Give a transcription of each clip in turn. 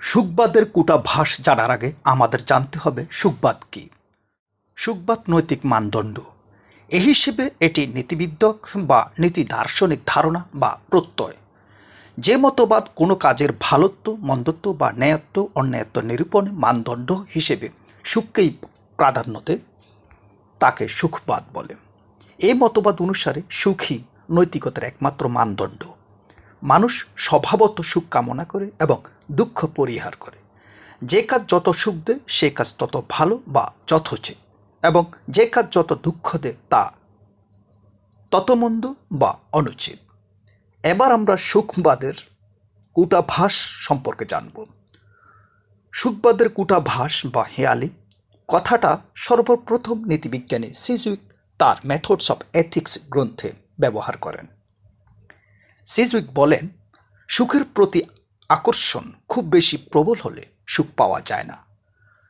সুখবাদের কূটাভাস জানার আগে আমাদের জানতে হবে সুখবাদ কী। সুখবাদ নৈতিক মানদণ্ড। এই হিসেবে এটি নীতিবিদ্যক বা নীতি দার্শনিক ধারণা বা প্রত্যয়। যে মতবাদ কোনো কাজের ভালোত্ব, মন্দত্ব বা ন্যায়ত্ব অন্যায়ত্ব নিরূপণে মানদণ্ড হিসেবে সুখকেই প্রাধান্য দেয়, তাকে সুখবাদ বলে। এই মতবাদ অনুসারে সুখই নৈতিকতার একমাত্র মানদণ্ড। মানুষ স্বভাবত সুখ কামনা করে এবং দুঃখ পরিহার করে। যে কাজ যত সুখ দেয় সে কাজ তত ভালো বা যথোচিত, এবং যে কাজ যত দুঃখ দেয় তা তত মন্দ বা অনুচিত। এবার আমরা সুখবাদের কূটাভাস সম্পর্কে জানব। সুখবাদের কূটাভাস বা হেঁয়ালি কথাটা সর্বপ্রথম নীতিবিজ্ঞানী সিজউইক তার মেথডস অফ এথিক্স গ্রন্থে ব্যবহার করেন। সিজউইক বলেন, সুখের প্রতি আকর্ষণ খুব বেশি প্রবল হলে সুখ পাওয়া যায় না।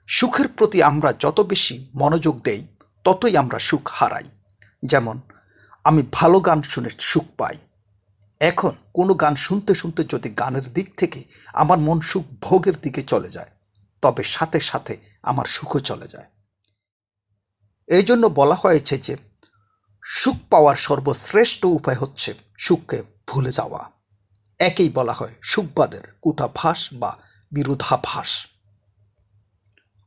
সুখের প্রতি আমরা যত বেশি মনোযোগ দেই ততই আমরা সুখ হারাই। যেমন, আমি ভালো গান শুনে সুখ পাই। এখন কোনো গান শুনতে শুনতে যদি গানের দিক থেকে আমার মন সুখ ভোগের দিকে চলে যায়, তবে সাথে সাথে আমার সুখও চলে যায়। এই জন্য বলা হয়েছে যে সুখ পাওয়ার সর্বশ্রেষ্ঠ উপায় হচ্ছে সুখকে ভুলে যাওয়া। একেই বলা হয় সুখবাদের কূটাভাস বা বিরোধাভাস।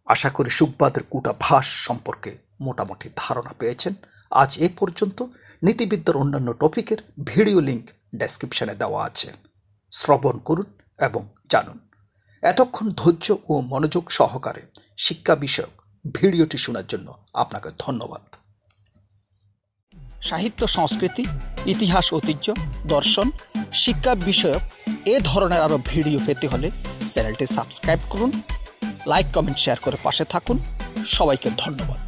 আশা করি সুখবাদের কূটাভাস সম্পর্কে মোটামুটি ধারণা পেয়েছেন। আজ এ পর্যন্ত। নীতিবিদ্যার অন্যান্য টপিকের ভিডিও লিঙ্ক ডেসক্রিপশনে দেওয়া আছে, শ্রবণ করুন এবং জানুন। এতক্ষণ ধৈর্য ও মনোযোগ সহকারে শিক্ষা বিষয়ক ভিডিওটি শোনার জন্য আপনাকে ধন্যবাদ। সাহিত্য, সংস্কৃতি, ইতিহাস, ঐতিহ্য, দর্শন, শিক্ষা বিষয়ক এ ধরনের আরও ভিডিও পেতে হলে চ্যানেলটি সাবস্ক্রাইব করুন, লাইক, কমেন্ট, শেয়ার করে পাশে থাকুন। সবাইকে ধন্যবাদ।